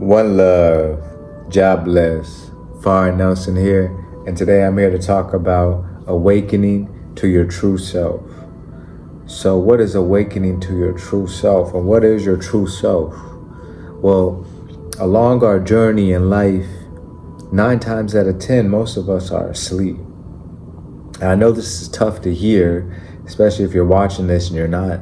One love, jobless, Far Nelson here, and today I'm here to talk about awakening to your true self. So, what is awakening to your true self, and what is your true self? Well, along our journey in life, 9 times out of 10, most of us are asleep. And I know this is tough to hear, especially if you're watching this and you're not,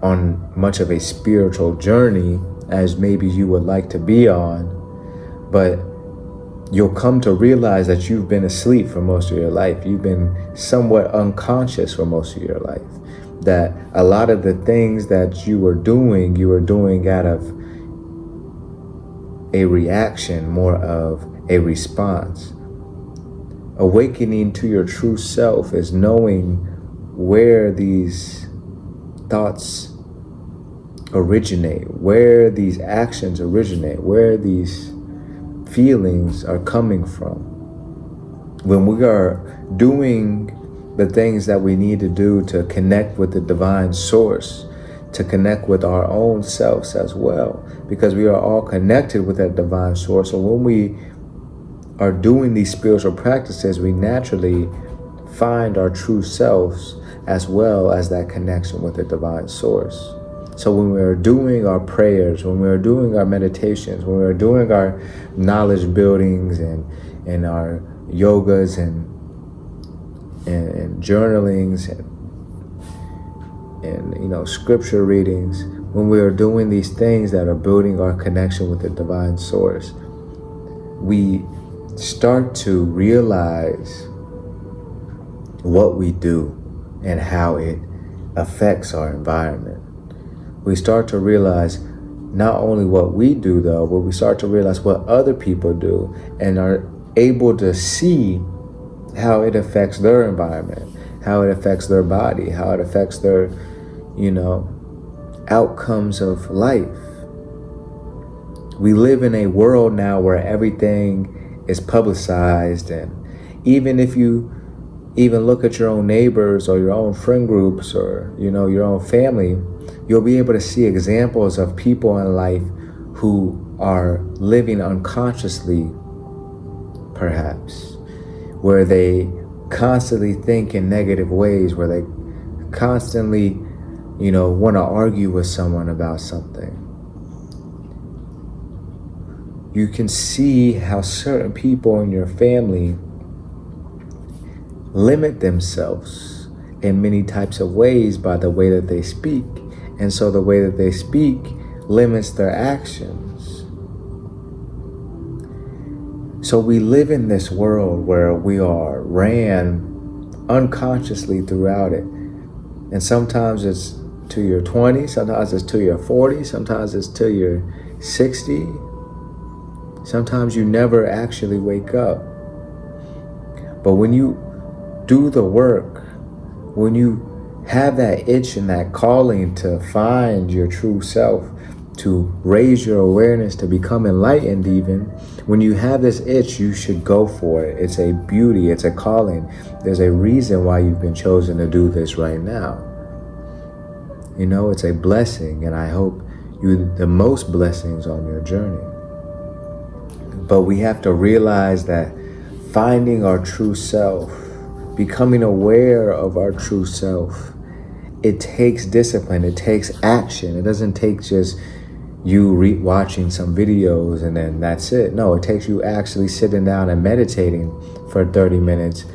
on much of a spiritual journey as maybe you would like to be on, but you'll come to realize that you've been asleep for most of your life. You've been somewhat unconscious for most of your life. That a lot of the things that you were doing out of a reaction, more of a response. Awakening to your true self is knowing where these thoughts originate, where these actions originate, where these feelings are coming from. When we are doing the things that we need to do to connect with the divine source, to connect with our own selves as well, because we are all connected with that divine source. So when we are doing these spiritual practices, we naturally find our true selves as well as that connection with the divine source. So when we're doing our prayers, when we're doing our meditations, when we're doing our knowledge buildings and our yogas and journalings and scripture readings, when we are doing these things that are building our connection with the divine source, we start to realize what we do and how it affects our environment. We start to realize not only what we do though, but we start to realize what other people do and are able to see how it affects their environment, how it affects their body, how it affects their, outcomes of life. We live in a world now where everything is publicized, and even if you even look at your own neighbors or your own friend groups or your own family, you'll be able to see examples of people in life who are living unconsciously, perhaps, where they constantly think in negative ways, where they constantly want to argue with someone about something. You can see how certain people in your family limit themselves in many types of ways by the way that they speak. And so the way that they speak limits their actions. So we live in this world where we are ran unconsciously throughout it. And sometimes it's to your 20s, sometimes it's to your 40s, sometimes it's to your 60. Sometimes you never actually wake up. But when you do the work, when you have that itch and that calling to find your true self, to raise your awareness, to become enlightened even, when you have this itch, you should go for it. It's a beauty, it's a calling. There's a reason why you've been chosen to do this right now. It's a blessing, and I hope you the most blessings on your journey. But we have to realize that finding our true self, becoming aware of our true self, it takes discipline, it takes action. It doesn't take just you watching some videos and then that's it. No, it takes you actually sitting down and meditating for 30 minutes,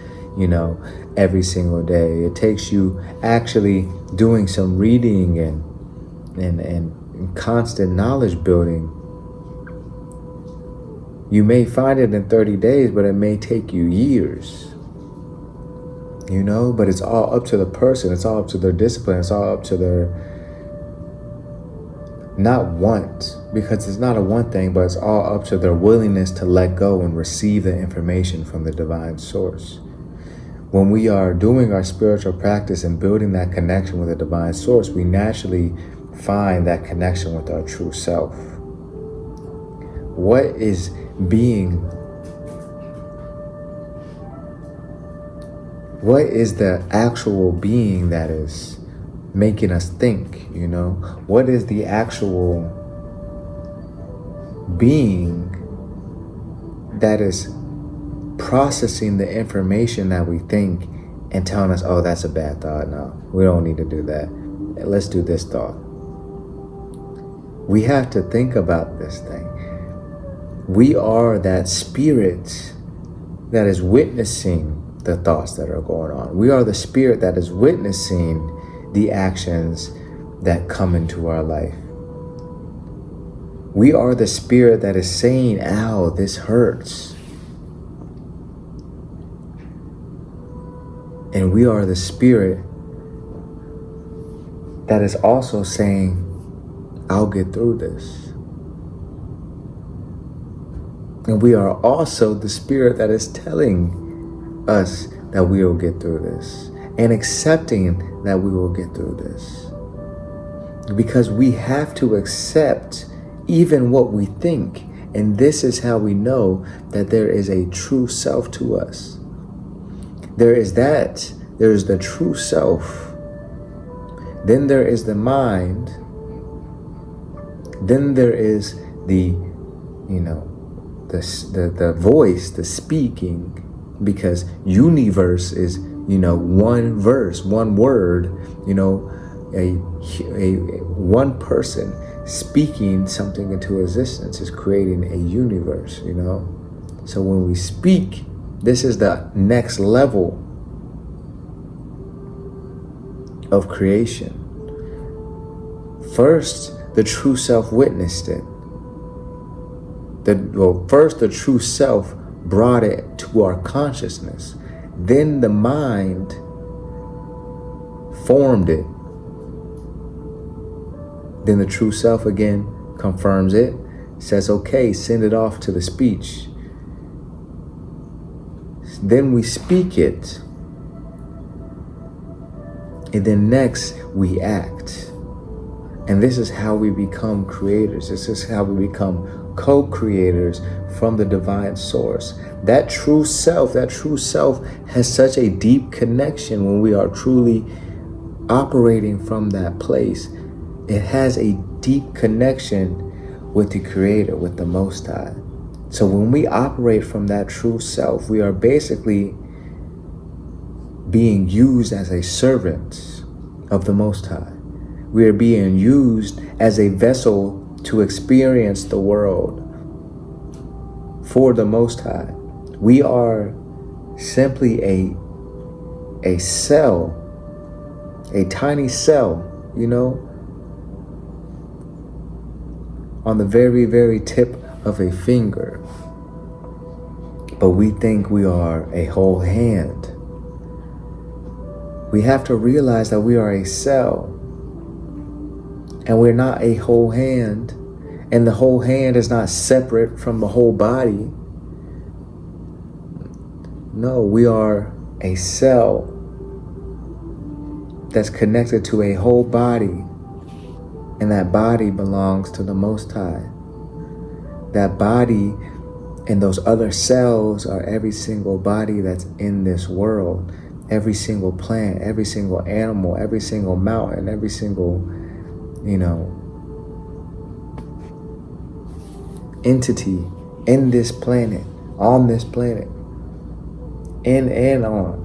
every single day. It takes you actually doing some reading and constant knowledge building. You may find it in 30 days, but it may take you years. But it's all up to the person. It's all up to their discipline. It's all up to their not want, because it's not a want thing, but it's all up to their willingness to let go and receive the information from the divine source. When we are doing our spiritual practice and building that connection with the divine source, we naturally find that connection with our true self. What is being? What is the actual being that is making us think? What is the actual being that is processing the information that we think and telling us, oh, that's a bad thought. No, we don't need to do that. Let's do this thought. We have to think about this thing. We are that spirit that is witnessing the thoughts that are going on. We are the spirit that is witnessing the actions that come into our life. We are the spirit that is saying, ow, this hurts. And we are the spirit that is also saying, I'll get through this. And we are also the spirit that is telling us that we will get through this and accepting that we will get through this. Because we have to accept even what we think. And this is how we know that there is a true self to us. There is the true self. Then there is the mind. Then there is the voice, the speaking, because universe is, one verse, one word, a one person speaking something into existence is creating a universe, So when we speak, this is the next level of creation. First, the true self witnessed it. First, the true self brought it to our consciousness. Then the mind formed it. Then the true self again confirms it, says, okay, send it off to the speech. Then we speak it. And then next we act. And this is how we become creators. This is how we become co-creators from the divine source. That true self has such a deep connection when we are truly operating from that place. It has a deep connection with the Creator, with the Most High. So when we operate from that true self, we are basically being used as a servant of the Most High. We are being used as a vessel to experience the world for the Most High. We are simply a cell, a tiny cell, on the very, very tip of a finger. But we think we are a whole hand. We have to realize that we are a cell. And we're not a whole hand. And the whole hand is not separate from the whole body. No, we are a cell that's connected to a whole body. And that body belongs to the Most High. That body and those other cells are every single body that's in this world. Every single plant, every single animal, every single mountain, every single, entity in this planet, on this planet, in and on,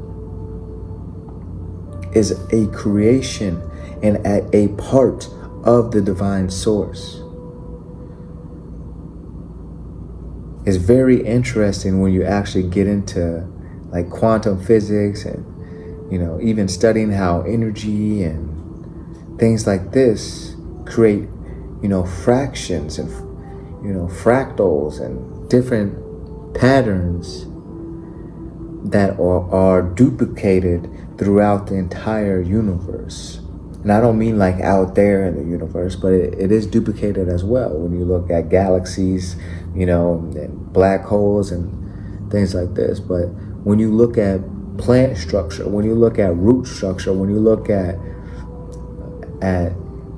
is a creation and a part of the divine source. It's very interesting when you actually get into like quantum physics and even studying how energy and things like this create fractions and fractals and different patterns that are duplicated throughout the entire universe. And I don't mean like out there in the universe, but it is duplicated as well. When you look at galaxies, and black holes and things like this. But when you look at plant structure, when you look at root structure, when you look at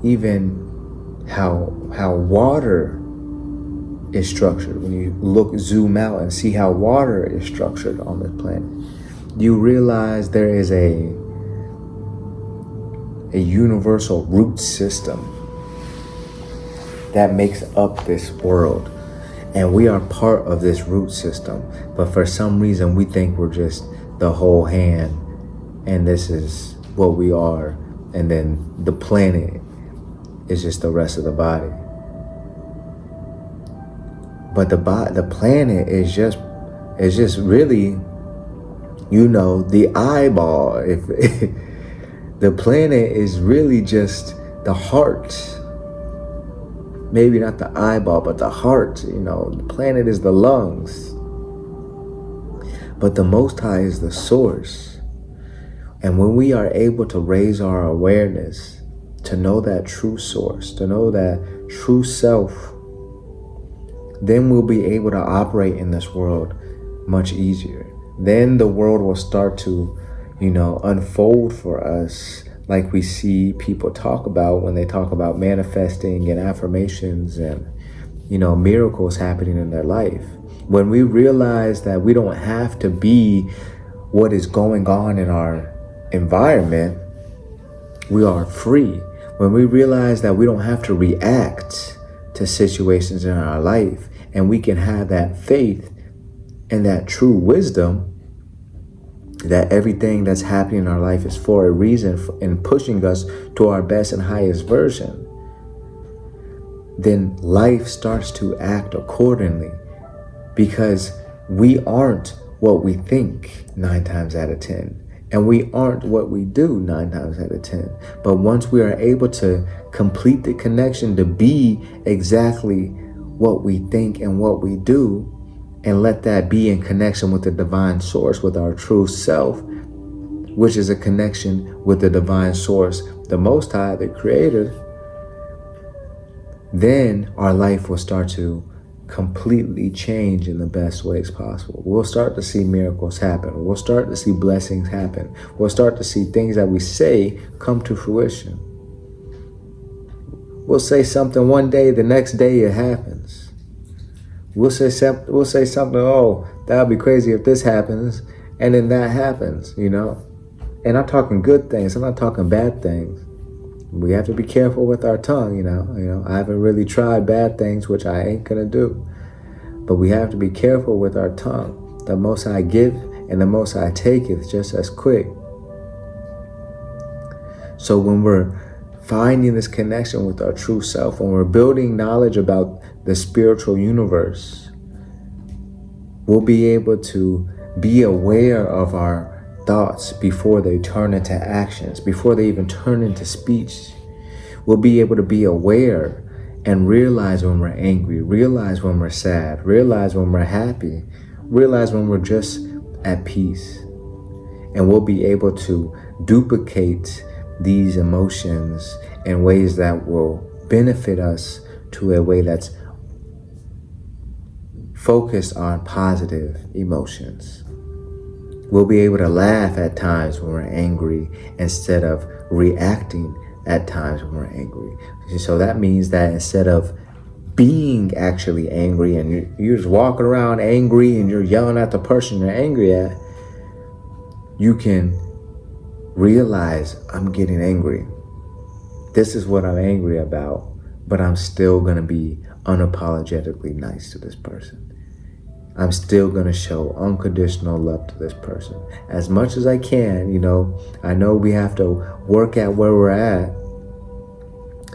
even how water is structured, when you zoom out and see how water is structured on this planet, you realize there is a universal root system that makes up this world. And we are part of this root system. But for some reason, we think we're just the whole hand, and this is what we are. And then the planet is just the rest of the body. But the planet is just really, the eyeball. If the planet is really just the heart. Maybe not the eyeball, but the heart. The planet is the lungs. But the Most High is the source. And when we are able to raise our awareness, to know that true source, to know that true self, then we'll be able to operate in this world much easier. Then the world will start to, unfold for us like we see people talk about when they talk about manifesting and affirmations and, miracles happening in their life. When we realize that we don't have to be what is going on in our environment, we are free. When we realize that we don't have to react to situations in our life, and we can have that faith and that true wisdom that everything that's happening in our life is for a reason and pushing us to our best and highest version, then life starts to act accordingly, because we aren't what we think 9 times out of 10. And we aren't what we do 9 times out of 10. But once we are able to complete the connection to be exactly what we think and what we do, and let that be in connection with the divine source, with our true self, which is a connection with the divine source, the Most High, the Creator, then our life will start to completely change in the best ways possible. We'll start to see miracles happen. We'll start to see blessings happen. We'll start to see things that we say come to fruition. We'll say something one day, the next day it happens. We'll say something, oh, that would be crazy if this happens, and then that happens, And I'm talking good things, I'm not talking bad things. We have to be careful with our tongue, I haven't really tried bad things, which I ain't gonna do. But we have to be careful with our tongue. The Most High give, and the Most High taketh just as quick. So when we're finding this connection with our true self, when we're building knowledge about the spiritual universe, we'll be able to be aware of our thoughts before they turn into actions, before they even turn into speech. We'll be able to be aware and realize when we're angry, realize when we're sad, realize when we're happy, realize when we're just at peace. And we'll be able to duplicate these emotions in ways that will benefit us to a way that's focused on positive emotions. We'll be able to laugh at times when we're angry instead of reacting at times when we're angry. So that means that instead of being actually angry and you're just walking around angry and you're yelling at the person you're angry at, you can realize, I'm getting angry. This is what I'm angry about, but I'm still going to be unapologetically nice to this person. I'm still going to show unconditional love to this person as much as I can. I know we have to work at where we're at.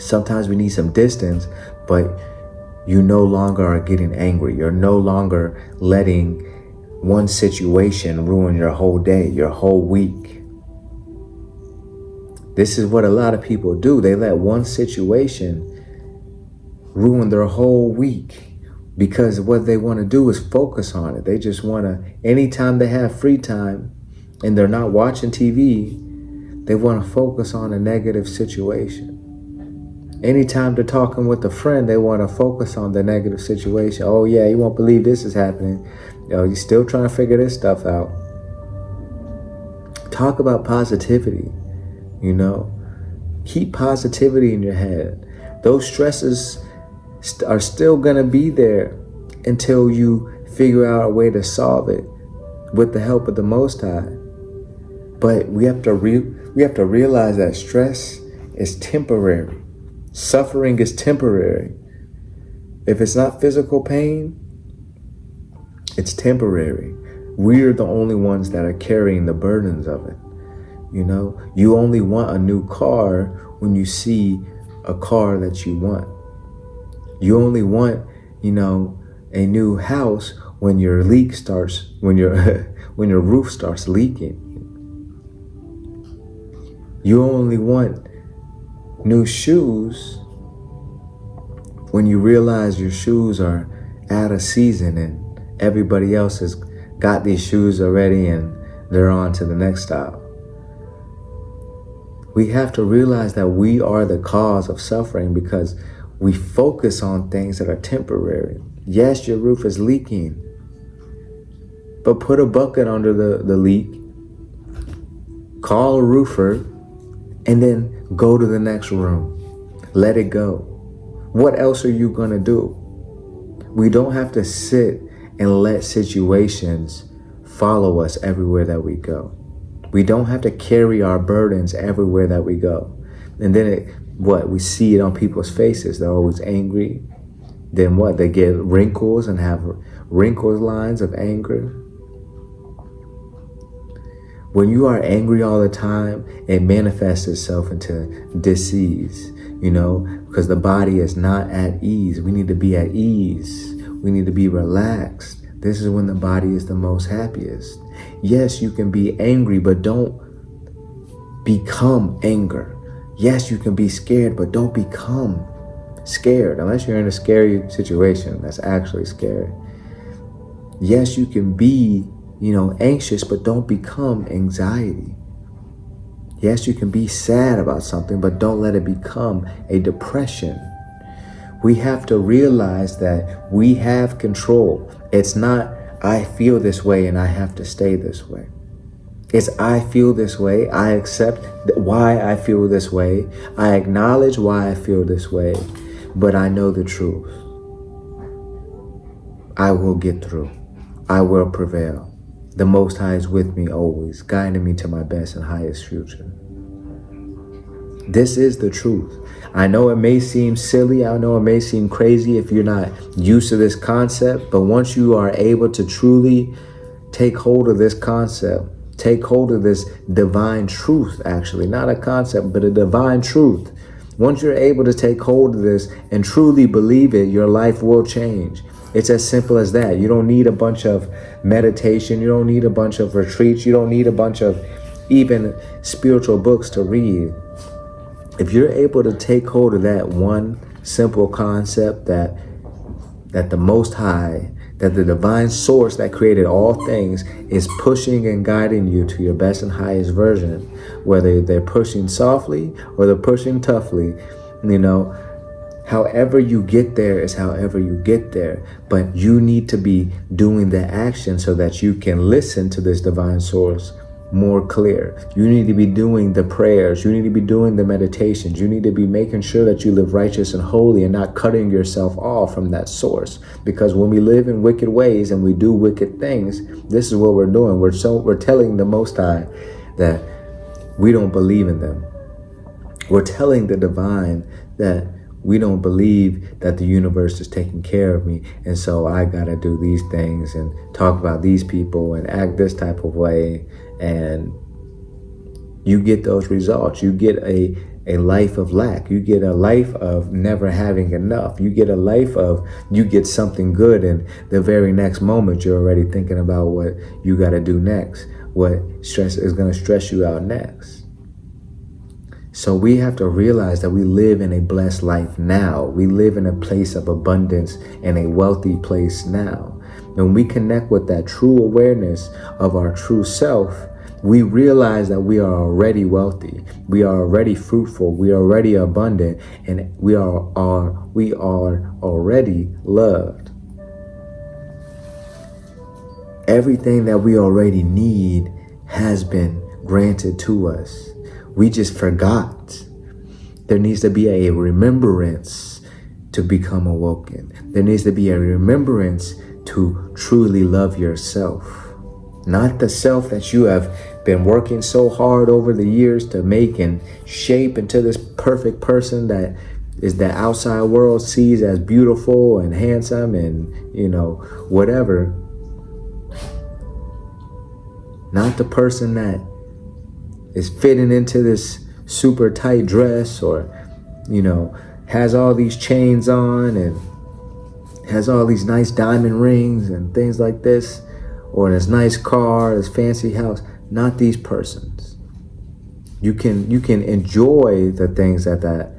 Sometimes we need some distance, but you no longer are getting angry. You're no longer letting one situation ruin your whole day, your whole week. This is what a lot of people do. They let one situation ruin their whole week. Because what they want to do is focus on it. They just want to, anytime they have free time and they're not watching TV, they want to focus on a negative situation. Anytime they're talking with a friend, they want to focus on the negative situation. Oh yeah, you won't believe this is happening. You're still trying to figure this stuff out. Talk about positivity, Keep positivity in your head. Those stresses are still going to be there until you figure out a way to solve it with the help of the Most High. But we have to realize that stress is temporary. Suffering is temporary. If it's not physical pain, It's temporary. We're the only ones that are carrying the burdens of it. You know, you only want a new car when you see a car that you want. You only want, a new house when your leak starts, when your when your roof starts leaking. You only want new shoes when you realize your shoes are out of season and everybody else has got these shoes already and they're on to the next style. We have to realize that we are the cause of suffering because we focus on things that are temporary. Yes, your roof is leaking, but put a bucket under the leak, call a roofer, and then go to the next room. Let it go. What else are you going to do? We don't have to sit and let situations follow us everywhere that we go. We don't have to carry our burdens everywhere that we go. And then we see it on people's faces. They're always angry. Then they get wrinkles and have wrinkles lines of anger. When you are angry all the time, it manifests itself into disease, because the body is not at ease. We need to be at ease. We need to be relaxed. This is when the body is the most happiest. Yes, you can be angry, but don't become anger. Yes, you can be scared, but don't become scared unless you're in a scary situation that's actually scary. Yes, you can be anxious, but don't become anxiety. Yes, you can be sad about something, but don't let it become a depression. We have to realize that we have control. It's not, I feel this way and I have to stay this way. It's, I feel this way. I accept why I feel this way. I acknowledge why I feel this way, but I know the truth. I will get through. I will prevail. The Most High is with me always, guiding me to my best and highest future. This is the truth. I know it may seem silly. I know it may seem crazy if you're not used to this concept. But once you are able to truly take hold of this concept, take hold of this divine truth, actually, not a concept, but a divine truth. Once you're able to take hold of this and truly believe it, your life will change. It's as simple as that. You don't need a bunch of meditation. You don't need a bunch of retreats. You don't need a bunch of even spiritual books to read. If you're able to take hold of that one simple concept that the Most High, that the divine source that created all things is pushing and guiding you to your best and highest version, whether they're pushing softly or they're pushing toughly, however you get there is however you get there. But you need to be doing the action so that you can listen to this divine source more clear. You need to be doing the prayers. You need to be doing the meditations. You need to be making sure that you live righteous and holy and not cutting yourself off from that source. Because when we live in wicked ways and we do wicked things, this is what we're doing. We're telling the Most High that we don't believe in them. We're telling the divine that we don't believe that the universe is taking care of me. And so I got to do these things and talk about these people and act this type of way. And you get those results. You get a life of lack. You get a life of never having enough. You get a life of you get something good and the very next moment you're already thinking about what you got to do next, what stress is going to stress you out next. So we have to realize that we live in a blessed life now. We live in a place of abundance and a wealthy place now. When we connect with that true awareness of our true self, we realize that we are already wealthy. We are already fruitful. We are already abundant, and we are already loved. Everything that we already need has been granted to us. We just forgot. There needs to be a remembrance to become awoken. There needs to be a remembrance to truly love yourself. Not the self that you have been working so hard over the years to make and shape into this perfect person that is the outside world sees as beautiful and handsome and, whatever. Not the person that is fitting into this super tight dress, or, has all these chains on and has all these nice diamond rings and things like this, or this nice car, this fancy house. Not these persons. You can enjoy the things that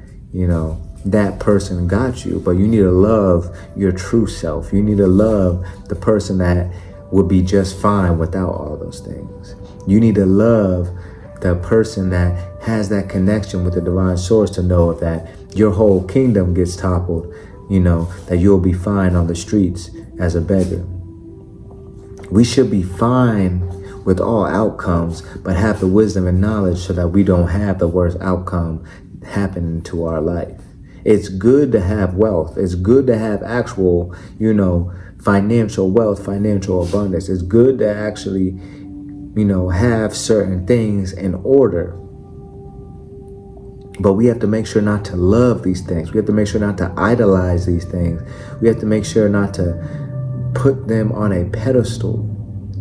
person got you, but you need to love your true self. You need to love the person that would be just fine without all those things. You need to love the person that has that connection with the divine source, to know that your whole kingdom gets toppled, that you'll be fine on the streets as a beggar. We should be fine with all outcomes, but have the wisdom and knowledge so that we don't have the worst outcome happen to our life. It's good to have wealth. It's good to have actual, financial wealth, financial abundance. It's good to actually, have certain things in order. But we have to make sure not to love these things. We have to make sure not to idolize these things. We have to make sure not to put them on a pedestal.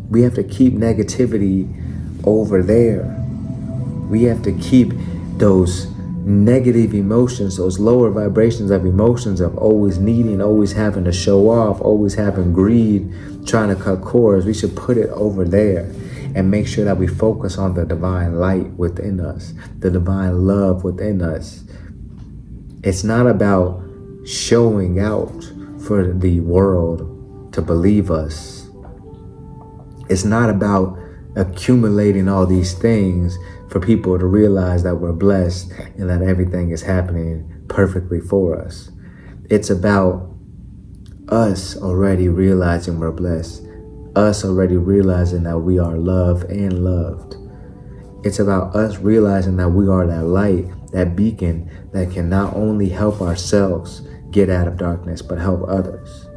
We have to keep negativity over there. We have to keep those negative emotions, those lower vibrations of emotions of always needing, always having to show off, always having greed, trying to cut corners. We should put it over there and make sure that we focus on the divine light within us, the divine love within us. It's not about showing out for the world to believe us. It's not about accumulating all these things for people to realize that we're blessed and that everything is happening perfectly for us. It's about us already realizing we're blessed, us already realizing that we are loved and loved. It's about us realizing that we are that light, that beacon that can not only help ourselves get out of darkness, but help others.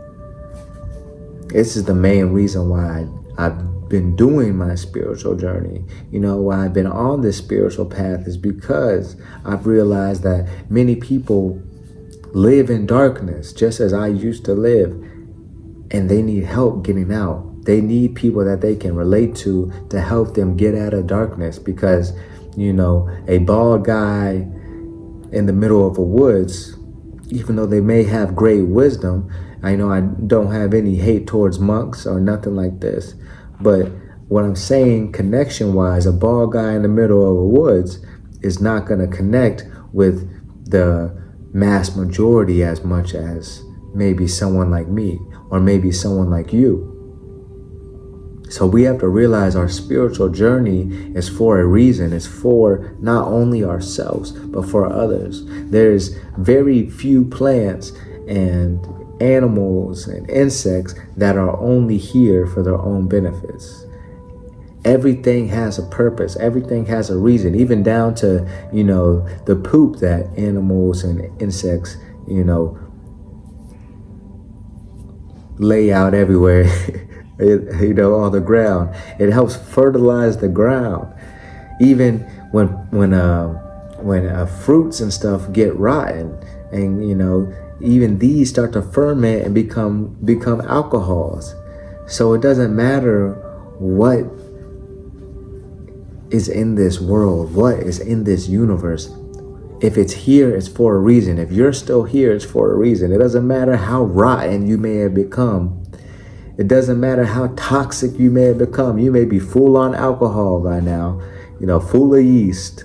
This is the main reason why I've been doing my spiritual journey. Why I've been on this spiritual path is because I've realized that many people live in darkness just as I used to live, and they need help getting out. They need people that they can relate to help them get out of darkness, because a bald guy in the middle of the woods, even though they may have great wisdom, I don't have any hate towards monks or nothing like this. But what I'm saying, connection-wise, a bald guy in the middle of the woods is not going to connect with the mass majority as much as maybe someone like me or maybe someone like you. So we have to realize our spiritual journey is for a reason. It's for not only ourselves, but for others. There's very few plants and animals and insects that are only here for their own benefits. Everything has a purpose. Everything has a reason, even down to, the poop that animals and insects, lay out everywhere, on the ground. It helps fertilize the ground. Even when fruits and stuff get rotten, and even these start to ferment and become alcohols. So it doesn't matter what is in this world, what is in this universe. If it's here, it's for a reason. If you're still here, it's for a reason. It doesn't matter how rotten you may have become. It doesn't matter how toxic you may have become. You may be full on alcohol by now, full of yeast.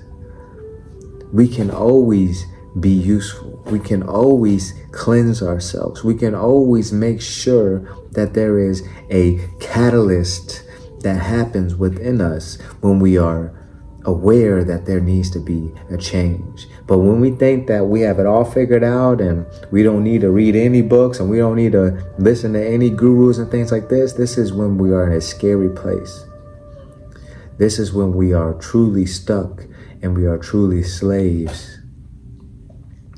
We can always be useful. We can always cleanse ourselves. We can always make sure that there is a catalyst that happens within us when we are aware that there needs to be a change. But when we think that we have it all figured out and we don't need to read any books and we don't need to listen to any gurus and things like this, this is when we are in a scary place. This is when we are truly stuck and we are truly slaves,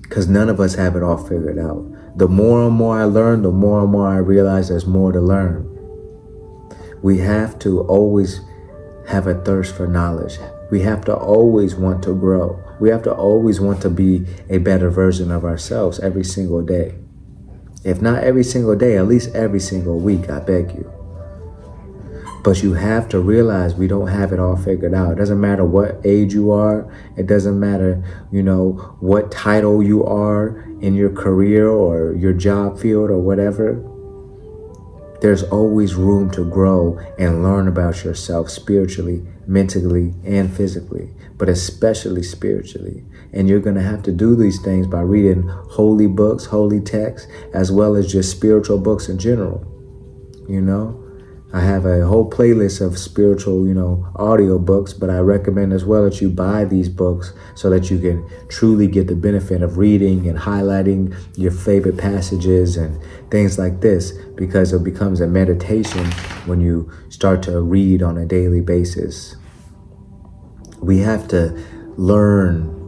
because none of us have it all figured out. The more and more I learn, the more and more I realize there's more to learn. We have to always have a thirst for knowledge. We have to always want to grow. We have to always want to be a better version of ourselves every single day. If not every single day, at least every single week, I beg you. But you have to realize we don't have it all figured out. It doesn't matter what age you are. It doesn't matter, what title you are in your career or your job field or whatever. There's always room to grow and learn about yourself spiritually, mentally, and physically, but especially spiritually. And you're going to have to do these things by reading holy books, holy texts, as well as just spiritual books in general. I have a whole playlist of spiritual, audio books, but I recommend as well that you buy these books so that you can truly get the benefit of reading and highlighting your favorite passages and things like this, because it becomes a meditation when you start to read on a daily basis. We have to learn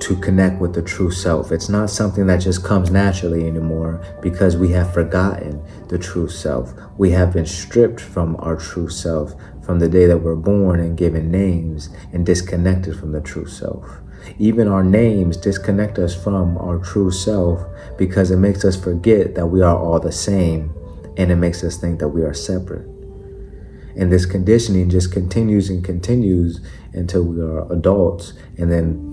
to connect with the true self. It's not something that just comes naturally anymore, because we have forgotten the true self. We have been stripped from our true self from the day that we're born and given names and disconnected from the true self. Even our names disconnect us from our true self, because it makes us forget that we are all the same, and it makes us think that we are separate. And this conditioning just continues and continues until we are adults, and then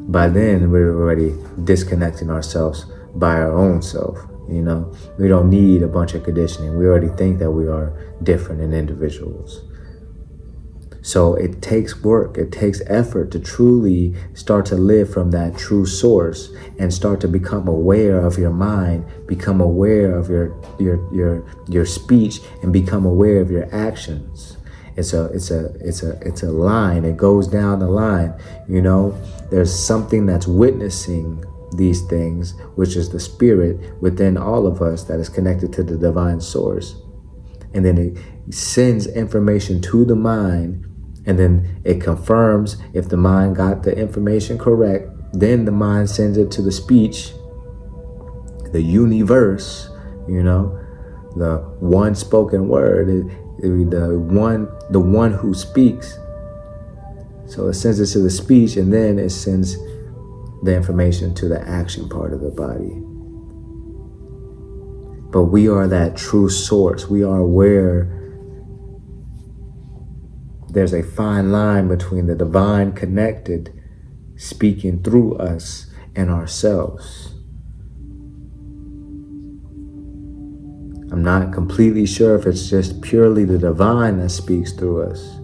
by then we're already disconnecting ourselves by our own self. We don't need a bunch of conditioning. We already think that we are different in individuals. So it takes work, it takes effort to truly start to live from that true source and start to become aware of your mind, become aware of your speech, and become aware of your actions. It's a line. It goes down the line. There's something that's witnessing these things, which is the spirit within all of us that is connected to the divine source. And then it sends information to the mind, and then it confirms if the mind got the information correct. Then the mind sends it to the speech, the universe, the one spoken word, the one who speaks. So it sends it to the speech, and then it sends the information to the action part of the body. But we are that true source. We are where there's a fine line between the divine connected speaking through us and ourselves. I'm not completely sure if it's just purely the divine that speaks through us.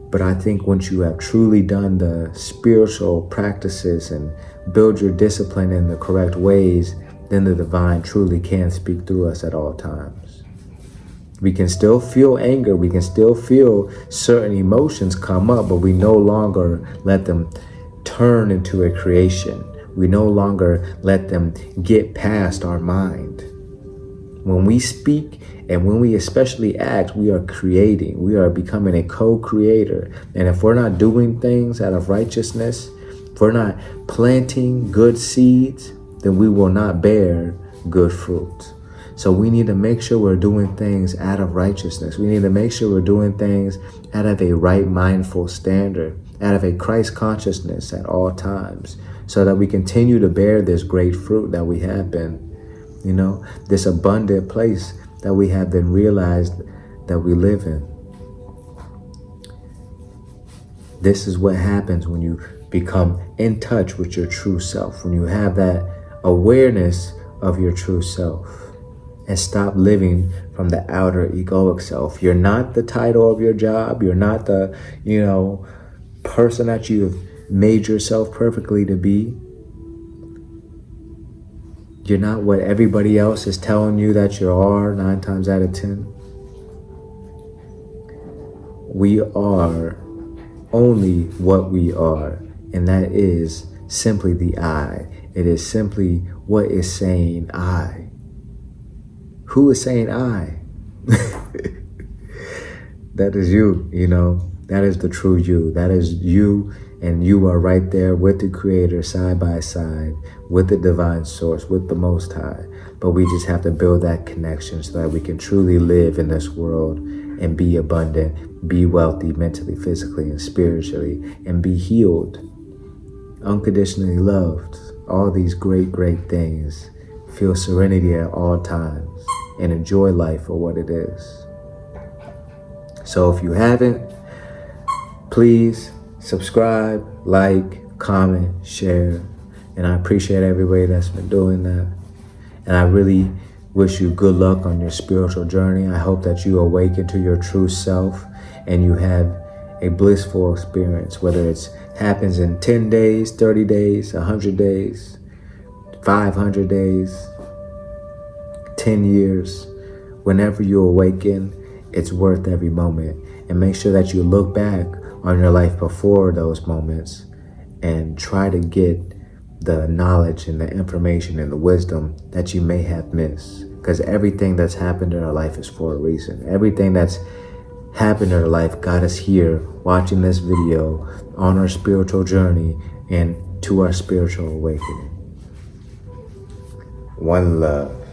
But I think once you have truly done the spiritual practices and build your discipline in the correct ways, then the divine truly can speak through us at all times. We can still feel anger. We can still feel certain emotions come up, but we no longer let them turn into a creation. We no longer let them get past our mind. When we speak and when we especially act, we are creating. We are becoming a co-creator. And if we're not doing things out of righteousness, if we're not planting good seeds, then we will not bear good fruit. So we need to make sure we're doing things out of righteousness. We need to make sure we're doing things out of a right mindful standard, out of a Christ consciousness at all times, so that we continue to bear this great fruit that we have been, this abundant place that we have been realized that we live in. This is what happens when you become in touch with your true self, when you have that awareness of your true self and stop living from the outer egoic self. You're not the title of your job. You're not the, person that you've made yourself perfectly to be. You're not what everybody else is telling you that you are 9 times out of 10. We are only what we are, and that is simply the I. It is simply what is saying I. Who is saying I? That is you, that is the true you. That is you, and you are right there with the Creator side by side, with the divine source, with the Most High. But we just have to build that connection so that we can truly live in this world and be abundant, be wealthy mentally, physically, and spiritually, and be healed, unconditionally loved, all these great, great things. Feel serenity at all times and enjoy life for what it is. So if you haven't, please subscribe, like, comment, share. And I appreciate everybody that's been doing that. And I really wish you good luck on your spiritual journey. I hope that you awaken to your true self and you have a blissful experience, whether it happens in 10 days, 30 days, 100 days, 500 days, 10 years. Whenever you awaken, it's worth every moment. And make sure that you look back on your life before those moments and try to get the knowledge and the information and the wisdom that you may have missed. Because everything that's happened in our life is for a reason. Everything that's happened in our life got us here watching this video on our spiritual journey and to our spiritual awakening. One love.